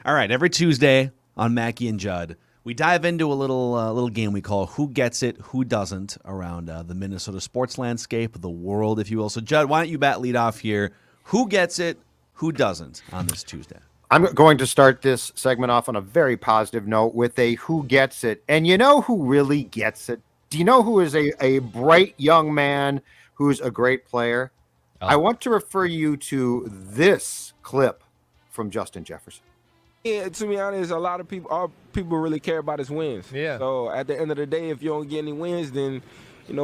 All right, every Tuesday on Mackey and Judd, we dive into a little game we call Who Gets It, Who Doesn't around the Minnesota sports landscape, the world, if you will. So, Judd, why don't you bat lead off here? Who gets it, who doesn't on this Tuesday? I'm going to start this segment off on a very positive note with a who gets it. And you know who really gets it? Do you know who is a bright young man who's a great player? Oh. I want to refer you to this clip from Justin Jefferson. Yeah, to be honest, a lot of people, all people really care about is wins. Yeah. So at the end of the day, if you don't get any wins, then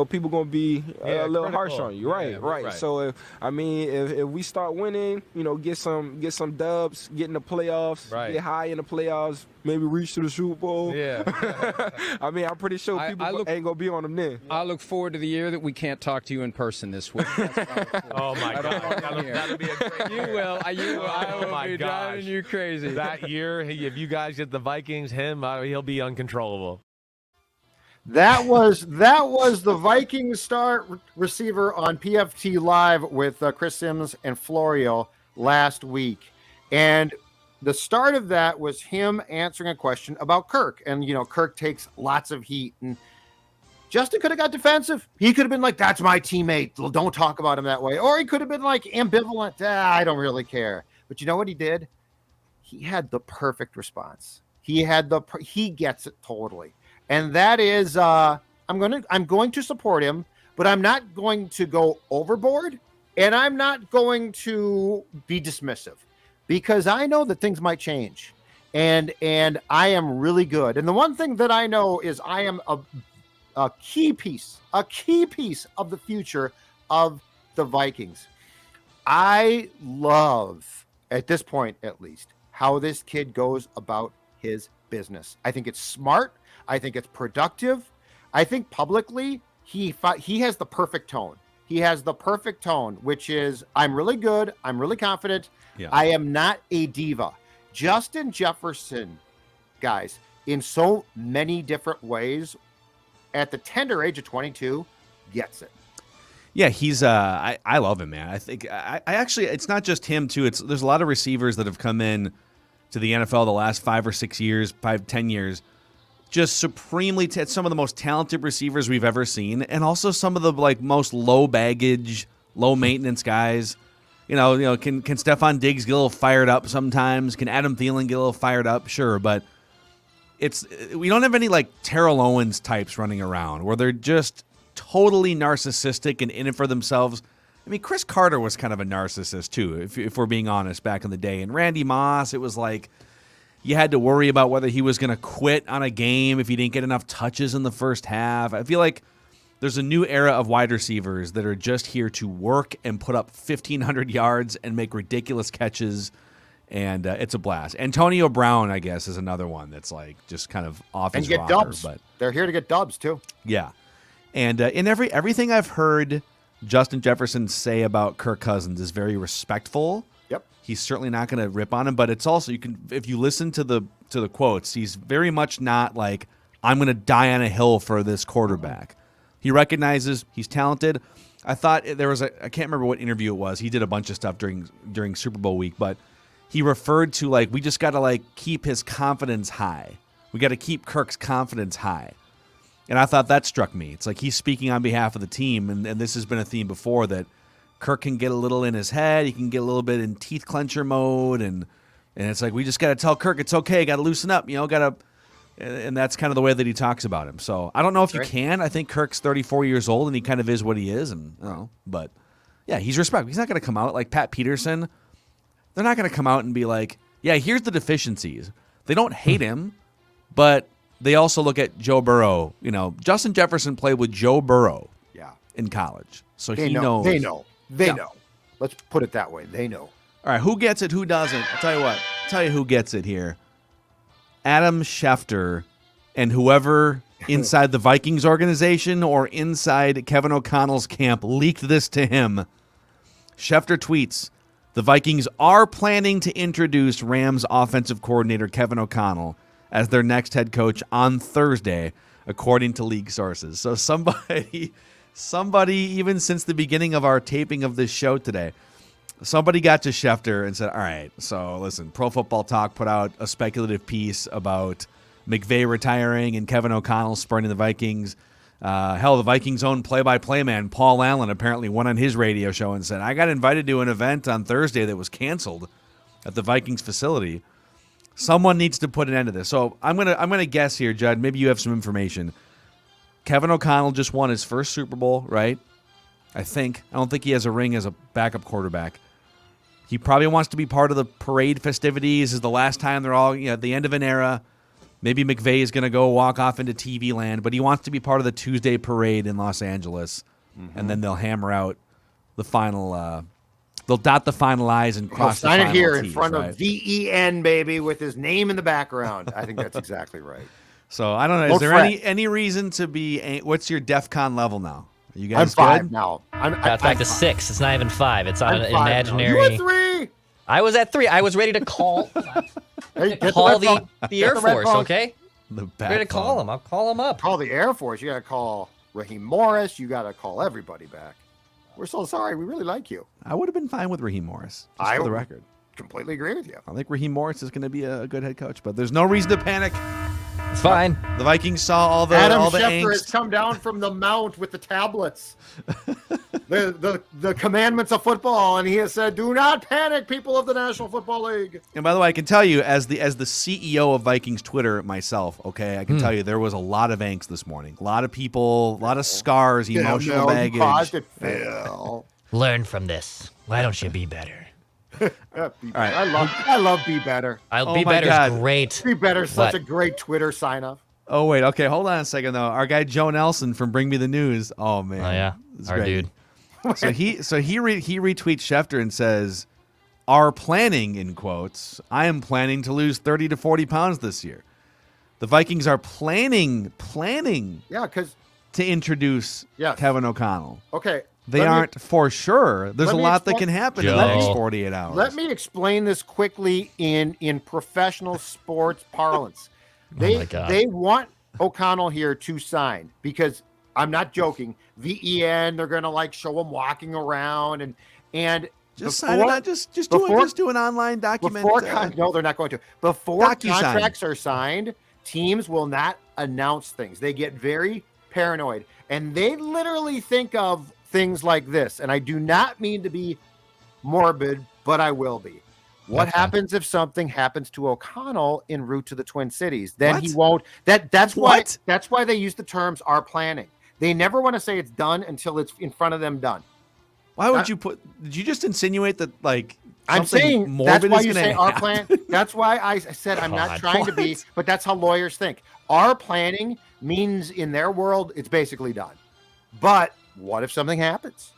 people gonna be a little harsh on you. Right. So if we start winning, get some dubs, get in the playoffs, get high in the playoffs, maybe reach to the Super Bowl. Yeah. I'm pretty sure people ain't gonna be on them then. I look forward to the year that we can't talk to you in person this week. Oh my God, that'll be a great year. You will. I will be driving you crazy. That year, if you guys get the Vikings, he'll be uncontrollable. That was the Vikings star receiver on PFT Live with Chris Sims and Florio last week. And the start of that was him answering a question about Kirk. And, Kirk takes lots of heat. And Justin could have got defensive. He could have been like, that's my teammate. Don't talk about him that way. Or he could have been like ambivalent. I don't really care. But you know what he did? He had the perfect response. He gets it totally. And that is, I'm going to support him, but I'm not going to go overboard, and I'm not going to be dismissive, because I know that things might change, and I am really good. And the one thing that I know is I am a key piece of the future of the Vikings. I love, at this point at least, how this kid goes about his business. I think it's smart. I think it's productive. I think publicly he has the perfect tone. He has the perfect tone, which is, I'm really good. I'm really confident. Yeah. I am not a diva. Justin Jefferson, guys, in so many different ways, at the tender age of 22, gets it. Yeah, he's I love him, man. I think I actually, it's not just him too. There's a lot of receivers that have come in to the NFL the last 5 or 6 years, 10 years. Just supremely, some of the most talented receivers we've ever seen, and also some of the most low baggage, low maintenance guys. Can Stephon Diggs get a little fired up sometimes? Can Adam Thielen get a little fired up? Sure, but we don't have any Terrell Owens types running around where they're just totally narcissistic and in it for themselves. I mean, Chris Carter was kind of a narcissist too, if we're being honest, back in the day. And Randy Moss, it was like, you had to worry about whether he was going to quit on a game if he didn't get enough touches in the first half. I feel like there's a new era of wide receivers that are just here to work and put up 1,500 yards and make ridiculous catches, and it's a blast. Antonio Brown, I guess, is another one that's just kind of off his rocker. And get dubs. But they're here to get dubs, too. Yeah. And in everything I've heard Justin Jefferson say about Kirk Cousins is very respectful. Yep. He's certainly not going to rip on him, but it's also, if you listen to the quotes, he's very much not like, I'm going to die on a hill for this quarterback. He recognizes he's talented. I thought there was I can't remember what interview it was. He did a bunch of stuff during Super Bowl week, but he referred to we just got to keep his confidence high. We got to keep Kirk's confidence high. And I thought that struck me. It's like he's speaking on behalf of the team, and this has been a theme before, that Kirk can get a little in his head. He can get a little bit in teeth clencher mode, and it's like, we just got to tell Kirk it's okay. Got to loosen up, and that's kind of the way that he talks about him. So I don't know if you can. I think Kirk's 34 years old, and he kind of is what he is, but yeah, he's respectful. He's not going to come out like Pat Peterson. They're not going to come out and be like, yeah, here's the deficiencies. They don't hate him, but they also look at Joe Burrow. Justin Jefferson played with Joe Burrow in college. So he knows. They know. Let's put it that way. They know. All right, who gets it, who doesn't? I'll tell you what. I'll tell you who gets it here. Adam Schefter and whoever inside the Vikings organization or inside Kevin O'Connell's camp leaked this to him. Schefter tweets, the Vikings are planning to introduce Rams offensive coordinator Kevin O'Connell as their next head coach on Thursday, according to league sources. So somebody, even since the beginning of our taping of this show today, somebody got to Schefter and said, all right, so listen, Pro Football Talk put out a speculative piece about McVay retiring and Kevin O'Connell spurning the Vikings. Hell, the Vikings' own play-by-play man, Paul Allen, apparently went on his radio show and said, I got invited to an event on Thursday that was canceled at the Vikings facility. Someone needs to put an end to this. So I'm gonna guess here, Judd, maybe you have some information. Kevin O'Connell just won his first Super Bowl, right? I don't think he has a ring as a backup quarterback. He probably wants to be part of the parade festivities. This is the last time they're all at the end of an era. Maybe McVay is going to go walk off into TV land, but he wants to be part of the Tuesday parade in Los Angeles. And then they'll hammer out the final, they'll dot the final I's and cross the final T's. Sign it here in front of VEN, baby, with his name in the background. I think that's exactly right. So I don't know. Is there any reason to be, what's your DEFCON level now? Are you guys I'm 5 good? now. It's back to 6. It's not even 5. It's on an imaginary. You were 3. I was at 3. I was ready to call. Hey, call the Air Force, okay? The Ready to call him. I'll call him up. Call the Air Force. You got to call Raheem Morris. You got to call everybody back. We're so sorry. We really like you. I would have been fine with Raheem Morris, just for the record. Completely agree with you. I think Raheem Morris is going to be a good head coach, but there's no reason to panic. It's fine. The Vikings saw all the Adam Schefter Schefter has angst. come down from the mount with the tablets, the commandments of football, and he has said, "Do not panic, people of the National Football League." And by the way, I can tell you, as the CEO of Vikings Twitter myself, okay, I can tell you there was a lot of angst this morning. A lot of people, a lot of scars, emotional baggage. You caused it, Phil. Learn from this. Why don't you be better? All right. I love Be Better. Be Better is great. Be Better is such a great Twitter sign up. Oh wait, okay, hold on a second though. Our guy Joe Nelson from Bring Me the News. Oh man, Oh yeah, our great. dude. So he retweets Schefter and says, "Are planning in quotes. I am planning to lose 30 to 40 pounds this year. The Vikings are planning Yeah, because to introduce Kevin O'Connell. Okay. They aren't for sure. There's a lot that can happen in the next 48 hours. Let me explain this quickly in professional sports parlance. They want O'Connell here to sign because I'm not joking. VEN, they're going to show him walking around and just sign it out. Just do an online document. No, they're not going to. Before contracts are signed, teams will not announce things. They get very paranoid, and they literally think of things like this, and I do not mean to be morbid, but I will be. What happens if something happens to O'Connell en route to the Twin Cities? Then he won't. That's why they use the terms "are planning." They never want to say it's done until it's in front of them done. Why would you put? Did you just insinuate that I'm saying morbid that's why is you say happen? "are plan." That's why I said I'm not trying to be, but that's how lawyers think. "Are planning" means in their world it's basically done. But what if something happens?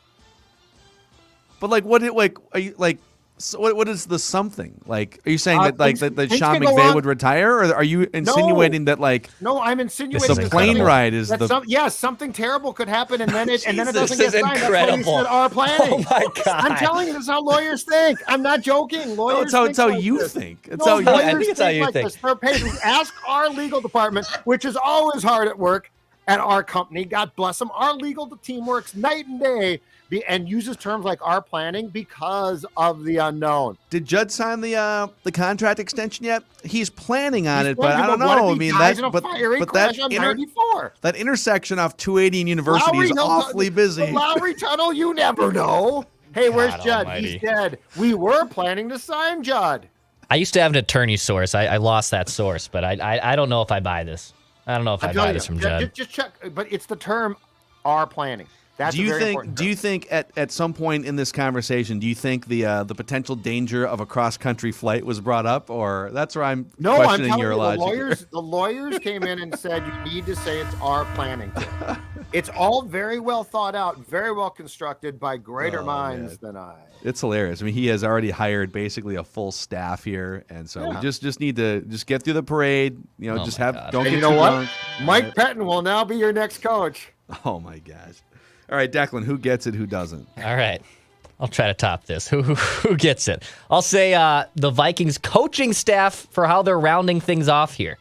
But what are you so what is the something? Are you saying that Sean McVay would retire, or are you insinuating that No, I'm insinuating the plane ride is something terrible could happen and then it doesn't this get is signed. incredible. That's why you said "are planning." Oh my God. I'm telling you, this is how lawyers think. I'm not joking. Lawyers it's how think you this. think. No, I think it's how you think. This. They're paid. Ask our legal department, which is always hard at work at our company. God bless them. Our legal team works night and day and uses terms like "are planning" because of the unknown. Did Judd sign the contract extension yet? He's planning on it, but I don't what know. if he dies in a fiery crash on 94? That intersection off 280 and University is awfully busy. The Lowry Tunnel, you never know. Hey, where's Judd? Almighty. He's dead. We were planning to sign Judd. I used to have an attorney source. I lost that source, but I don't know if I buy this. I don't know if I buy this from Judd. Just check. But it's the term "are planning." That's do you think at some point in this conversation, do you think the potential danger of a cross country flight was brought up, or that's where I'm questioning your logic? The lawyers came in and said you need to say it's "are planning." It's all very well thought out, very well constructed by greater minds than I. It's hilarious. I mean, he has already hired basically a full staff here, and so we just need to get through the parade. Don't get too drunk. Mike Pettin will now be your next coach. Oh my gosh. All right, Declan, who gets it, who doesn't? All right. I'll try to top this. Who gets it? I'll say the Vikings coaching staff for how they're rounding things off here.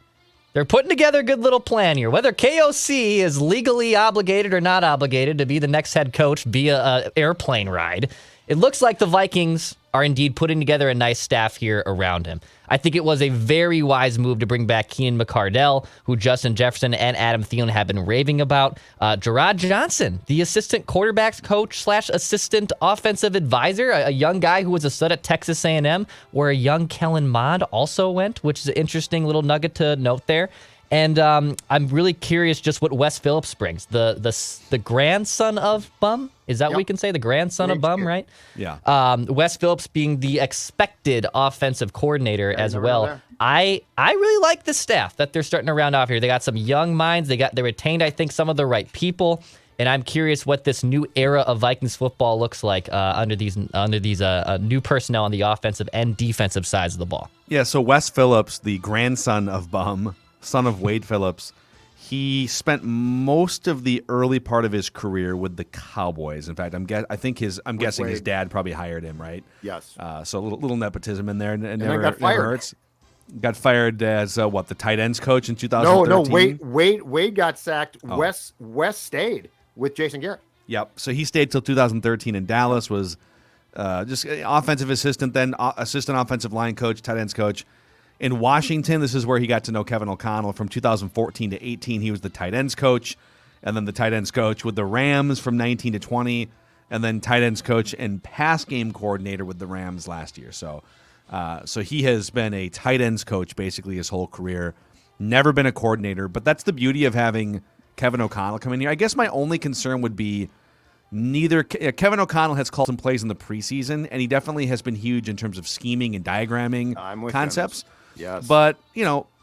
They're putting together a good little plan here. Whether KOC is legally obligated or not obligated to be the next head coach via an airplane ride it looks like the Vikings are indeed putting together a nice staff here around him. I think it was a very wise move to bring back Keenan McCardell, who Justin Jefferson and Adam Thielen have been raving about. Gerard Johnson, the assistant quarterbacks coach / assistant offensive advisor, a young guy who was a stud at Texas A&M, where a young Kellen Mond also went, which is an interesting little nugget to note there. And I'm really curious just what Wes Phillips brings. The grandson of Bum? Is that what we can say? The grandson of Bum, right? Yeah. Wes Phillips being the expected offensive coordinator as well. I really like the staff that they're starting to round off here. They got some young minds. They retained, I think, some of the right people. And I'm curious what this new era of Vikings football looks like under these new personnel on the offensive and defensive sides of the ball. Yeah, so Wes Phillips, the grandson of Bum, son of Wade Phillips, he spent most of the early part of his career with the Cowboys. In fact, I'm guessing Wade. his dad probably hired him, right? Yes. So a little nepotism in there, and then got fired. never hurts. Got fired as the tight ends coach in 2013. No, Wade got sacked. Wes stayed with Jason Garrett. Yep. So he stayed till 2013 in Dallas. Was just offensive assistant, then assistant offensive line coach, tight ends coach. In Washington, this is where he got to know Kevin O'Connell. From 2014 to 18, he was the tight ends coach, and then the tight ends coach with the Rams from 19 to 20, and then tight ends coach and pass game coordinator with the Rams last year. So he has been a tight ends coach basically his whole career. Never been a coordinator, but that's the beauty of having Kevin O'Connell come in here. I guess my only concern would be Kevin O'Connell has called some plays in the preseason, and he definitely has been huge in terms of scheming and diagramming concepts. Yes. But,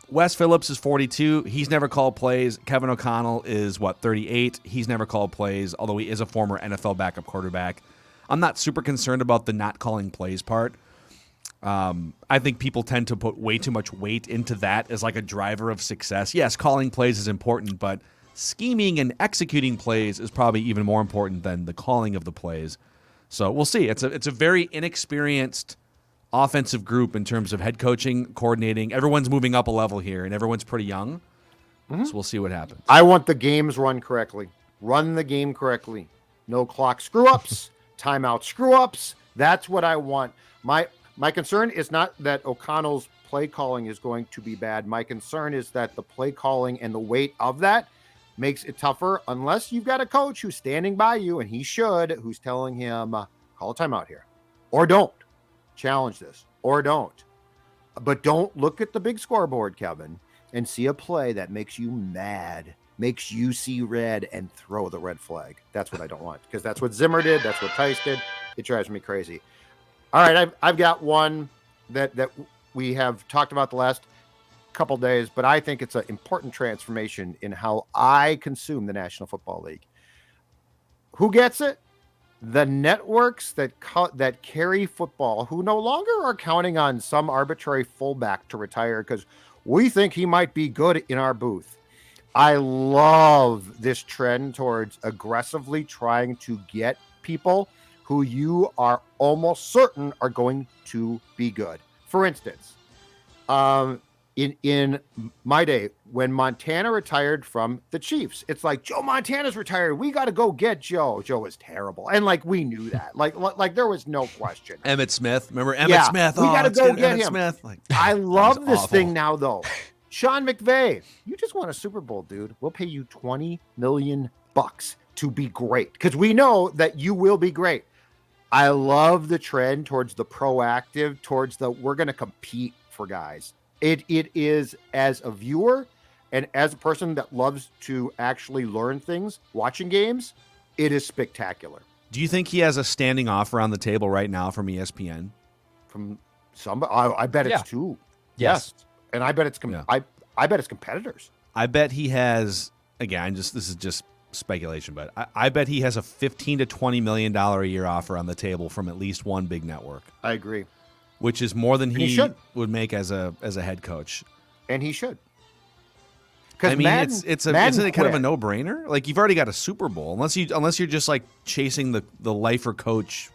Wes Phillips is 42. He's never called plays. Kevin O'Connell is, 38. He's never called plays, although he is a former NFL backup quarterback. I'm not super concerned about the not calling plays part. I think people tend to put way too much weight into that as like a driver of success. Yes, calling plays is important, but scheming and executing plays is probably even more important than the calling of the plays. So we'll see. It's a very inexperienced offensive group in terms of head coaching, coordinating. Everyone's moving up a level here, and everyone's pretty young. So we'll see what happens. I want the games run correctly. Run the game correctly. No clock screw-ups, timeout screw-ups. That's what I want. My concern is not that O'Connell's play calling is going to be bad. My concern is that the play calling and the weight of that makes it tougher unless you've got a coach who's standing by you, and he should, who's telling him, call a timeout here. Or don't. Challenge this. Or don't. But don't look at the big scoreboard, Kevin, and see a play that makes you mad, makes you see red and throw the red flag. That's what I don't want, because that's what Zimmer did. That's what Tice did. It drives me crazy. All right, I've got one that we have talked about the last couple days, but I think it's an important transformation in how I consume the National Football League. Who gets it? The networks that carry football, who no longer are counting on some arbitrary fullback to retire because we think he might be good in our booth. I love this trend towards aggressively trying to get people who you are almost certain are going to be good. For instance, in my day, when Montana retired from the Chiefs, it's like, Joe Montana's retired. We got to go get Joe. Joe was terrible. And we knew that. Like there was no question. Emmitt Smith. Remember Emmitt Smith? We got to go get Emmitt him. Smith. I love this thing now, though. Sean McVay, you just won a Super Bowl, dude. We'll pay you $20 million to be great, because we know that you will be great. I love the trend towards the proactive, towards the we're going to compete for guys. It is, as a viewer and as a person that loves to actually learn things, watching games, it is spectacular. Do you think he has a standing offer on the table right now from ESPN? From somebody, I bet it's two. Yes. And I bet it's I bet it's competitors. I bet he has, again, this is just speculation, but I bet he has a $15 to $20 million a year offer on the table from at least one big network. I agree. Which is more than he would make as a head coach. And he should. I mean, isn't it kind of a no-brainer? Like, you've already got a Super Bowl, unless you're just like chasing the lifer coach.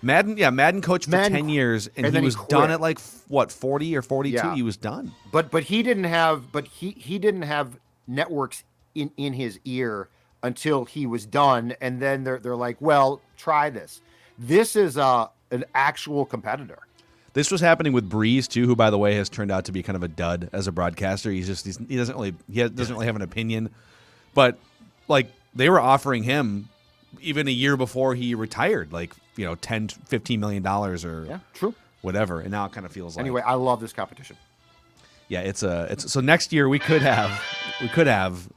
Madden coached for 10 years, and he was done at 40 or 42. Yeah. He was done. But he didn't have he didn't have networks in his ear until he was done, and then they're like, well, try this. this is an actual competitor. This was happening with Breeze too, who, by the way, has turned out to be kind of a dud as a broadcaster. He doesn't really have an opinion, but like they were offering him even a year before he retired, like $10, $15 million or true, whatever. And now it kind of feels like anyway. I love this competition. Yeah, it's so next year we could have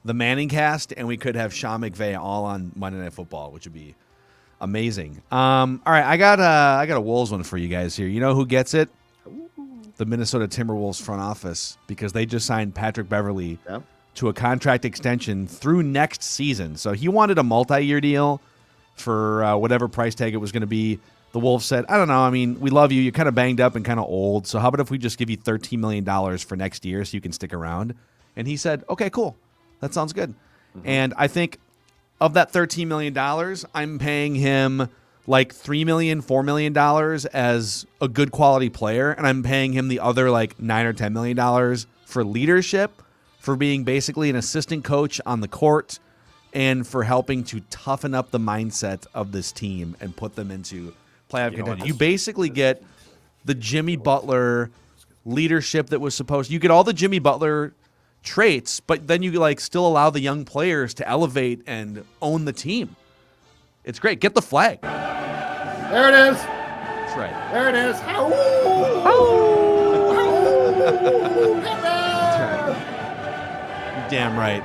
the Manning cast and we could have Sean McVay all on Monday Night Football, which would be amazing. All right, I got a Wolves one for you guys here. You know who gets it? The Minnesota Timberwolves front office, because they just signed Patrick Beverley to a contract extension through next season. So he wanted a multi-year deal for whatever price tag it was going to be. The Wolves said, I don't know. I mean, we love you. You're kind of banged up and kind of old. So how about if we just give you $13 million for next year so you can stick around? And he said, okay, cool. That sounds good. Mm-hmm. And I think of that $13 million, I'm paying him like $3 million, $4 million as a good quality player. And I'm paying him the other like $9 or $10 million for leadership, for being basically an assistant coach on the court, and for helping to toughen up the mindset of this team and put them into playoff contention. You basically get the Jimmy Butler leadership that was supposed. You get all the Jimmy Butler traits, but then you like still allow the young players to elevate and own the team. It's great. Get the flag. There it is. That's right. There it is. That's right. You're damn right.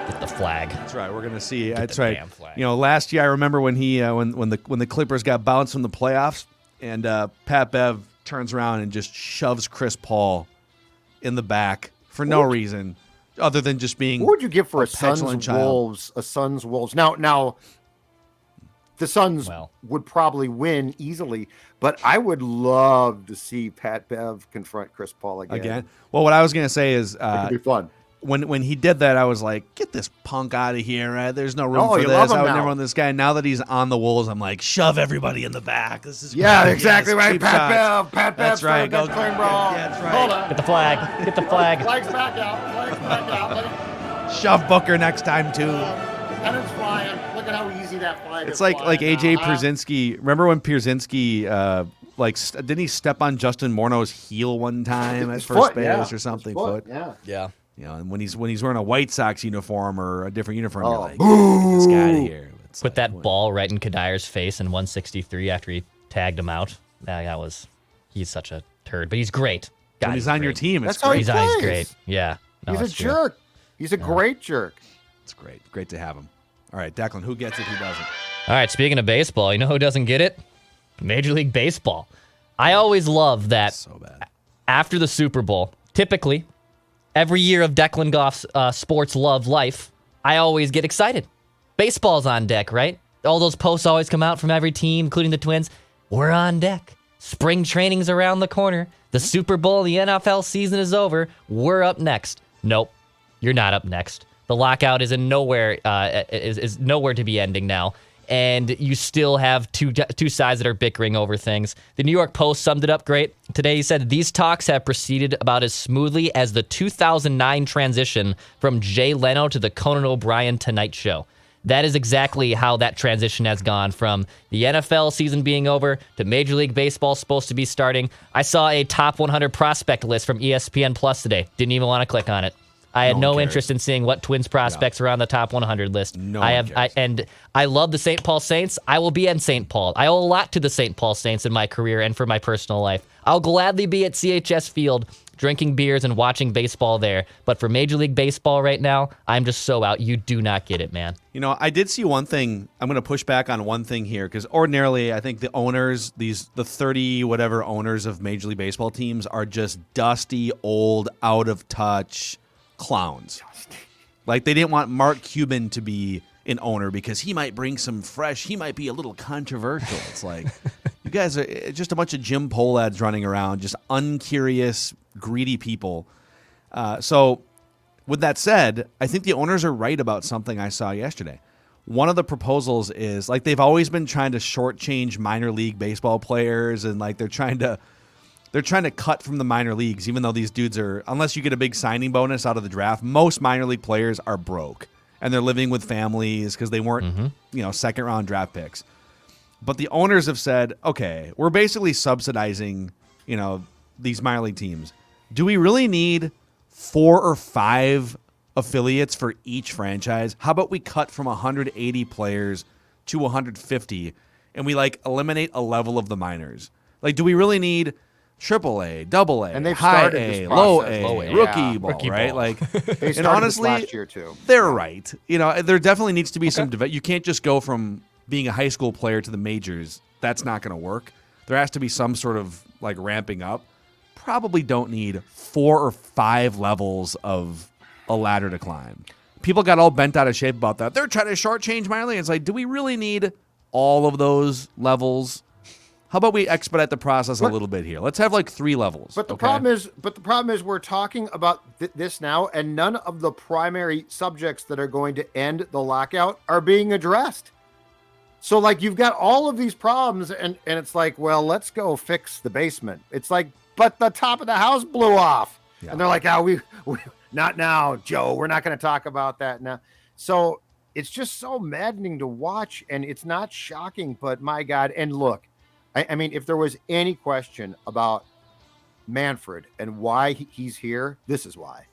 Get the flag. That's right. We're gonna see. Get That's the right. damn flag. Last year I remember when he when the Clippers got bounced from the playoffs, and Pat Bev turns around and just shoves Chris Paul in the back for no reason other than just being. What would you give for a petulant Suns child. Wolves? A Suns Wolves. Now, the Suns would probably win easily, but I would love to see Pat Bev confront Chris Paul again. Well, what I was gonna say is, it could be fun. When he did that, I was like, get this punk out of here. Right? There's no room for you this. love him I would now. never want this guy. Now that he's on the Wolves, I'm like, shove everybody in the back. This is Yeah, exactly right. cheap Pat shots. Bev. Pat Bev. That's right. Go clean brawl. Yeah, that's right. Hold on. Get the flag. Get the flag. Flags back out. Flags back out. Let it, Shove Booker next time too. pennant's flying. Look at how easy that flag is. It's like AJ now. Pierzynski. Remember when Pierzynski didn't he step on Justin Morneau's heel one time at His first foot, base yeah. or something? His Foot. Yeah. Yeah. And when he's wearing a White Sox uniform or a different uniform, you're like, boo. get this guy out of here. It's Put like, that ball right in Kadir's face in 163 after he tagged him out. He's such a turd, but he's great. God, when he's on your great. team, it's That's how great. he He's plays. great. Yeah. No, He's a it's true. jerk. He's a great jerk. It's great. Great to have him. All right, Declan, who gets it, who doesn't? All right, speaking of baseball, you know who doesn't get it? Major League Baseball. I always love that So bad. after the Super Bowl, typically, every year of Declan Goff's sports love life, I always get excited. Baseball's on deck, right? All those posts always come out from every team, including the Twins. We're on deck. Spring training's around the corner. The Super Bowl, the NFL season is over. We're up next. Nope, you're not up next. The lockout is nowhere to be ending now, and you still have two sides that are bickering over things. The New York Post summed it up great today. He said these talks have proceeded about as smoothly as the 2009 transition from Jay Leno to the Conan O'Brien Tonight Show. That is exactly how that transition has gone from the NFL season being over to Major League Baseball supposed to be starting. I saw a top 100 prospect list from ESPN Plus today. Didn't even want to click on it. I had no interest in seeing what Twins prospects are on the top 100 list. And I love the St. Paul Saints. I will be in St. Paul. I owe a lot to the St. Paul Saints in my career and for my personal life. I'll gladly be at CHS Field drinking beers and watching baseball there. But for Major League Baseball right now, I'm just so out. You do not get it, man. I did see one thing. I'm going to push back on one thing here because ordinarily I think the owners, the 30 whatever owners of Major League Baseball teams are just dusty, old, out of touch clowns. Like they didn't want Mark Cuban to be an owner because he might bring some fresh, he might be a little controversial. It's like, you guys are just a bunch of Jim Polads running around, just uncurious, greedy people. So with that said, I think the owners are right about something I saw yesterday. One of the proposals is like they've always been trying to shortchange minor league baseball players, and like they're trying to cut from the minor leagues, even though these dudes are, unless you get a big signing bonus out of the draft, most minor league players are broke and they're living with families because they weren't, second round draft picks. But the owners have said, okay, we're basically subsidizing, these minor league teams. Do we really need 4 or 5 affiliates for each franchise? How about we cut from 180 players to 150 and we eliminate a level of the minors? Do we really need AAA, AA, And they've high started this A, process. low A, Yeah. rookie ball, Rookie right? ball. They and started honestly, this last year too. they're right. There definitely needs to be some you can't just go from being a high school player to the majors. That's not going to work. There has to be some sort of ramping up. Probably don't need 4 or 5 levels of a ladder to climb. People got all bent out of shape about that. They're trying to shortchange minor league. It's do we really need all of those levels? How about we expedite the process a little bit here? Let's have 3 levels. But the problem is we're talking about this now, and none of the primary subjects that are going to end the lockout are being addressed. So you've got all of these problems, and it's well, let's go fix the basement. It's but the top of the house blew off, and they're we not now, Joe. We're not going to talk about that now. So it's just so maddening to watch, and it's not shocking, but my God. And look, I mean, if there was any question about Manfred and why he's here, this is why.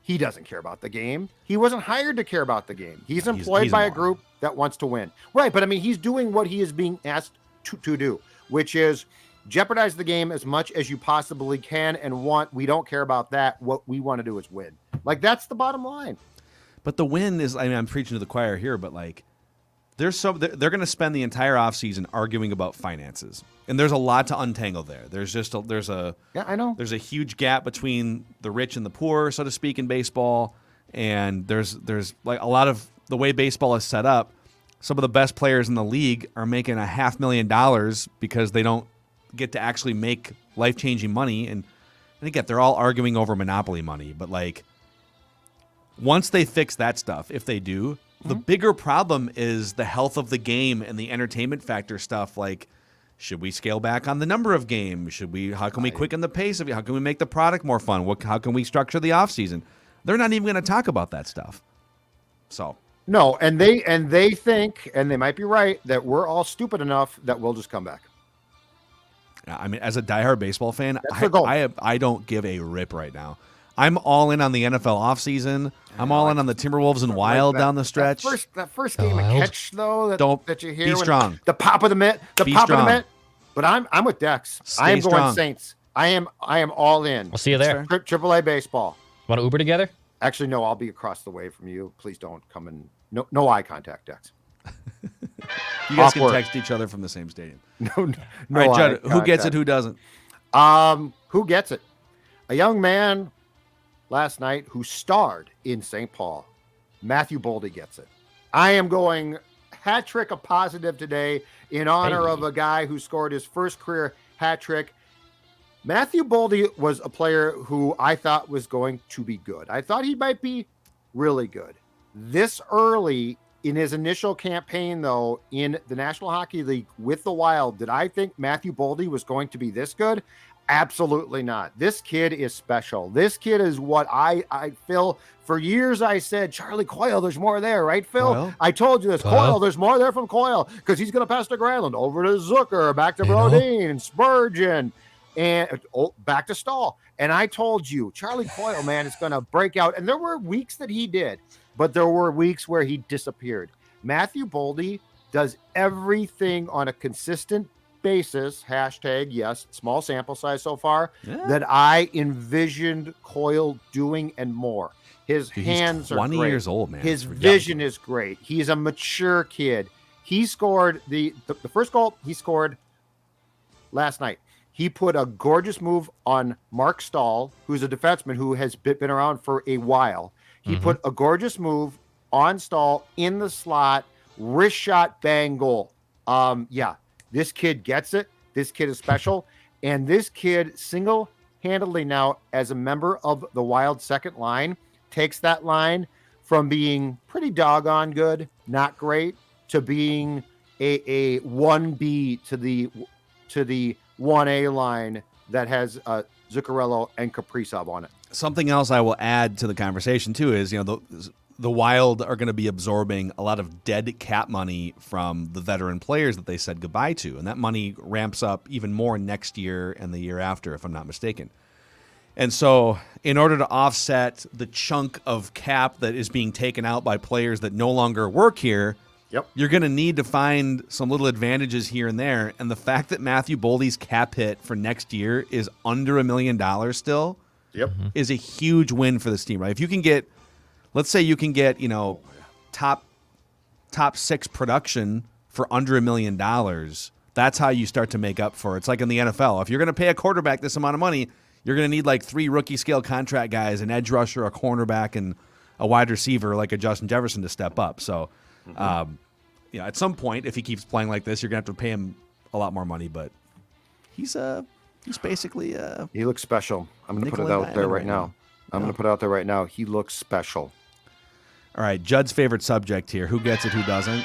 He doesn't care about the game. He wasn't hired to care about the game. He's employed by a group that wants to win. Right, but I mean, he's doing what he is being asked to do, which is jeopardize the game as much as you possibly can and want. We don't care about that. What we want to do is win. That's the bottom line. But the win is, I'm preaching to the choir here, but they're going to spend the entire offseason arguing about finances. And there's a lot to untangle there. There's I know. There's a huge gap between the rich and the poor, so to speak, in baseball. And there's a lot of the way baseball is set up. Some of the best players in the league are making $500,000 because they don't get to actually make life-changing money. And again, they're all arguing over monopoly money. But once they fix that stuff, if they do, the bigger problem is the health of the game and the entertainment factor stuff. Should we scale back on the number of games? How can we quicken the pace of it? How can we make the product more fun? How can we structure the offseason? They're not even going to talk about that stuff. So no, and they think, and they might be right, that we're all stupid enough that we'll just come back. I mean, as a diehard baseball fan, That's the goal. I don't give a rip right now. I'm all in on the NFL offseason. I'm all in on the Timberwolves and Wild down the stretch. That first game of catch, though, that you hear. Be strong. The pop of the mitt. Of the mitt. But I'm with Dex. I am going Saints. I am all in. We'll see you there. AAA baseball. Want to Uber together? Actually, no, I'll be across the way from you. Please don't come in. No eye contact, Dex. You guys can text each other from the same stadium. No. All right, Judd, who gets it, who doesn't? Who gets it? A young man last night who starred in St. Paul. Matthew Boldy gets it. I am going hat trick of positive today in honor of a guy who scored his first career hat trick. Matthew Boldy was a player who I thought was going to be good. I thought he might be really good. This early in his initial campaign, though, in the National Hockey League with the Wild, did I think Matthew Boldy was going to be this good? Absolutely not. This kid is special. This kid is what I Phil, for years I said, Charlie Coyle, there's more there, right, Phil? Coyle? I told you this. Coyle, there's more there from Coyle because he's going to pass to Granlund, over to Zucker, back to Brodeen, Spurgeon, and back to Stahl. And I told you, Charlie Coyle, man, is going to break out. And there were weeks that he did, but there were weeks where he disappeared. Matthew Boldy does everything on a consistent basis, hashtag, yes, small sample size so far, that I envisioned Coyle doing and more. His hands are 20 great. Years old, man. His vision is great. He's a mature kid. He scored the first goal he scored last night. He put a gorgeous move on Mark Stahl, who's a defenseman who has been around for a while. He put a gorgeous move on Stahl in the slot, wrist shot, bang, goal. This kid gets it. This kid is special. And this kid single-handedly now, as a member of the Wild second line, takes that line from being pretty doggone good, not great, to being a 1B to the 1A line that has Zuccarello and Kaprizov on it. Something else I will add to the conversation, too, is, the Wild are going to be absorbing a lot of dead cap money from the veteran players that they said goodbye to. And that money ramps up even more next year and the year after, if I'm not mistaken. And so in order to offset the chunk of cap that is being taken out by players that no longer work here, you're going to need to find some little advantages here and there. And the fact that Matthew Boldy's cap hit for next year is under $1 million still is a huge win for this team, right? If you can get, let's say you can get, top 6 production for under $1 million, that's how you start to make up for it. It's like in the NFL. If you're going to pay a quarterback this amount of money, you're going to need like 3 rookie scale contract guys, an edge rusher, a cornerback, and a wide receiver like a Justin Jefferson to step up. So, at some point, if he keeps playing like this, you're going to have to pay him a lot more money. But he's basically he looks special. I'm going to put it out there right now. I'm going to put it out there right now. He looks special. All right, Judd's favorite subject here. Who gets it, who doesn't?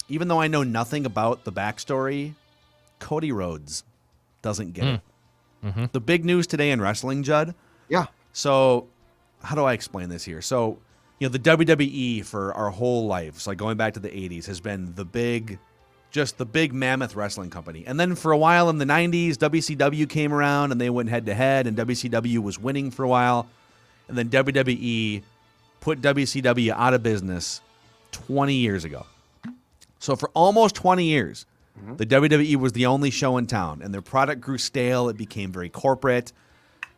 Even though I know nothing about the backstory, Cody Rhodes doesn't get it. The big news today in wrestling, Judd. Yeah. So how do I explain this here? So, the WWE for our whole lives, like going back to the 80s, has been the big mammoth wrestling company. And then for a while in the 90s, WCW came around and they went head-to-head, and WCW was winning for a while. And then WWE put WCW out of business 20 years ago. So for almost 20 years, the WWE was the only show in town, and their product grew stale. It became very corporate.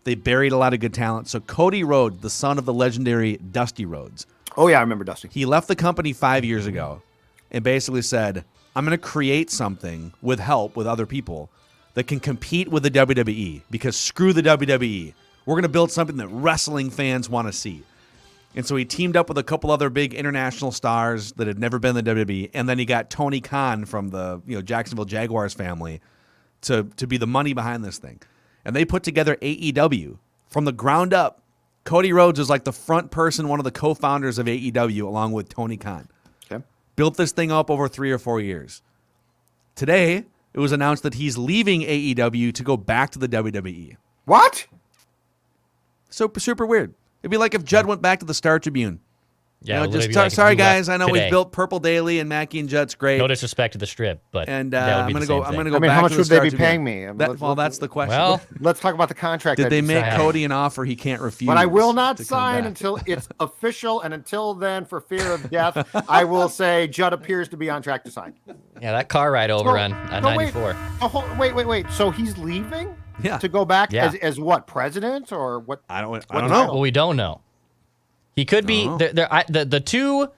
They buried a lot of good talent. So Cody Rhodes, the son of the legendary Dusty Rhodes. Oh, yeah, I remember Dusty. He left the company 5 years ago and basically said, I'm going to create something with help with other people that can compete with the WWE, because screw the WWE. We're going to build something that wrestling fans want to see. And so he teamed up with a couple other big international stars that had never been in the WWE, and then he got Tony Khan from the Jacksonville Jaguars family to be the money behind this thing. And they put together AEW from the ground up. Cody Rhodes was like the front person, one of the co-founders of AEW, along with Tony Khan. Okay. Built this thing up over 3 or 4 years. Today, it was announced that he's leaving AEW to go back to the WWE. What? So super weird. It'd be like if Judd went back to the Star Tribune. Yeah, sorry guys, I know we've built Purple Daily and Mackey and Judd's great. No disrespect to the Strip, but and I'm gonna go. I'm gonna go. I mean, back how much to the would they Star be Tribune. paying me? That's the question. Well, let's talk about the contract. Did they make signed. Cody an offer he can't refuse? But I will not to come sign back? until it's official, and until then, for fear of death, I will say Judd appears to be on track to sign. Yeah, that car ride over on 94. Wait. So he's leaving? Yeah. To go back Yeah. as what, president or what? I don't what know. title? Well, we don't know. He could be the two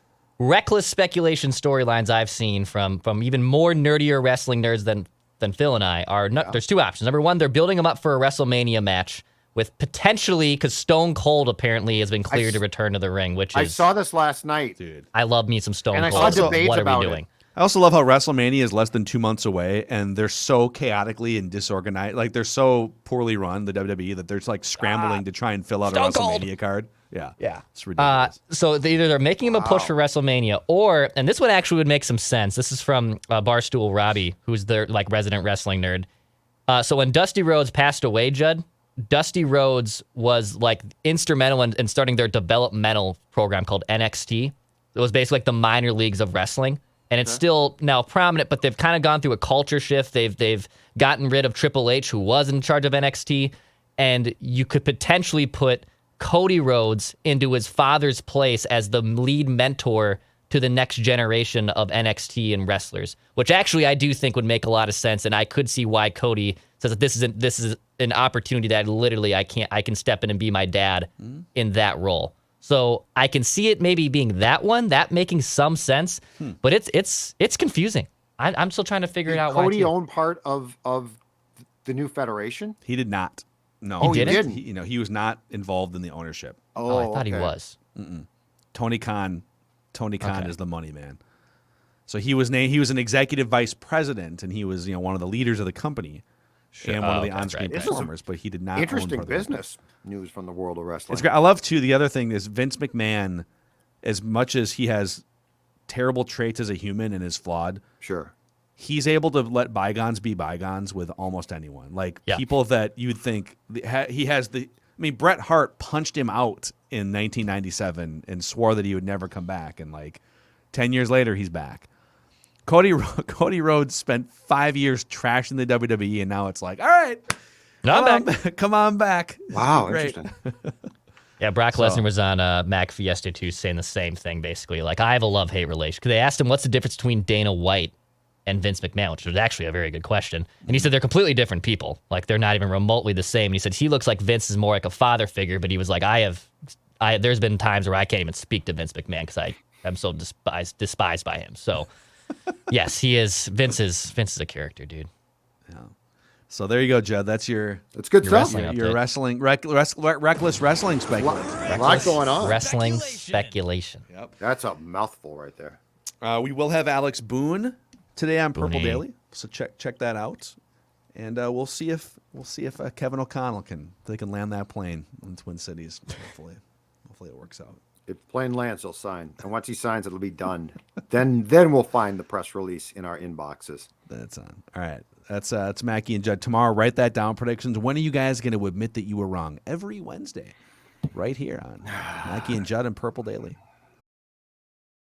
reckless speculation storylines I've seen from even more nerdier wrestling nerds than Phil and I are. There's 2 options. Number 1, they're building him up for a WrestleMania match with potentially, because Stone Cold apparently has been cleared to return to the ring, which is I saw this last night, dude. I love me some Stone and I Cold. saw debates What are about we doing? I also love how WrestleMania is less than 2 months away, and they're so chaotically and disorganized. Like, they're so poorly run, the WWE, that they're like scrambling to try and fill out a Stone WrestleMania Cold. card. Yeah. It's Uh, ridiculous. so either they're making him a push for WrestleMania, or, and this one actually would make some sense. This is from Barstool Robbie, who's their resident wrestling nerd. So when Dusty Rhodes passed away, Judd, Dusty Rhodes was instrumental in starting their developmental program called NXT. It was basically like the minor leagues of wrestling. And it's still now prominent, but they've kind of gone through a culture shift. They've gotten rid of Triple H, who was in charge of NXT, and you could potentially put Cody Rhodes into his father's place as the lead mentor to the next generation of NXT and wrestlers, which actually I do think would make a lot of sense, and I could see why Cody says that this is an opportunity that literally I can step in and be my dad in that role. So I can see it maybe being that making some sense, but it's confusing. I'm still trying to figure it out. Cody why owned part of the new federation? He did not. No. Oh, he didn't? He was not involved in the ownership. Oh, I thought he was. Tony Khan is the money man. So he was an executive vice president, and he was one of the leaders of the company and one of the on-screen performers, but he did not Interesting own part of business news from the world of wrestling. It's great. I love too, the other thing is Vince McMahon, as much as he has terrible traits as a human and is flawed, Sure. he's able to let bygones be bygones with almost anyone. People that you would think he has Bret Hart punched him out in 1997 and swore that he would never come back. And like 10 years later, he's back. Cody Rhodes spent 5 years trashing the WWE, and now it's like, all right, come on back. Wow, great. interesting. Yeah, Brock Lesnar was on Mac Fiesta 2 saying the same thing, basically. Like, I have a love-hate relation. Because they asked him, what's the difference between Dana White and Vince McMahon, which was actually a very good question. And he said they're completely different people. Like, they're not even remotely the same. And he said he looks like Vince is more like a father figure, but he was like, there's been times where I can't even speak to Vince McMahon because I'm so despised by him. So, yes, he is. Vince is a character, dude. Yeah. So there you go, Judd. That's good stuff. Your reckless wrestling speculation. A lot going on. Wrestling speculation. Yep. That's a mouthful right there. We will have Alex Boone today on Purple Booney. Daily, so check that out, and we'll see if Kevin O'Connell can land that plane in Twin Cities. Hopefully it works out. If the plane lands, he'll sign, and once he signs, it'll be done. then we'll find the press release in our inboxes. That's on. All right. That's Mackey and Judd. Tomorrow, write that down. Predictions. When are you guys going to admit that you were wrong? Every Wednesday, right here on Mackey and Judd and Purple Daily.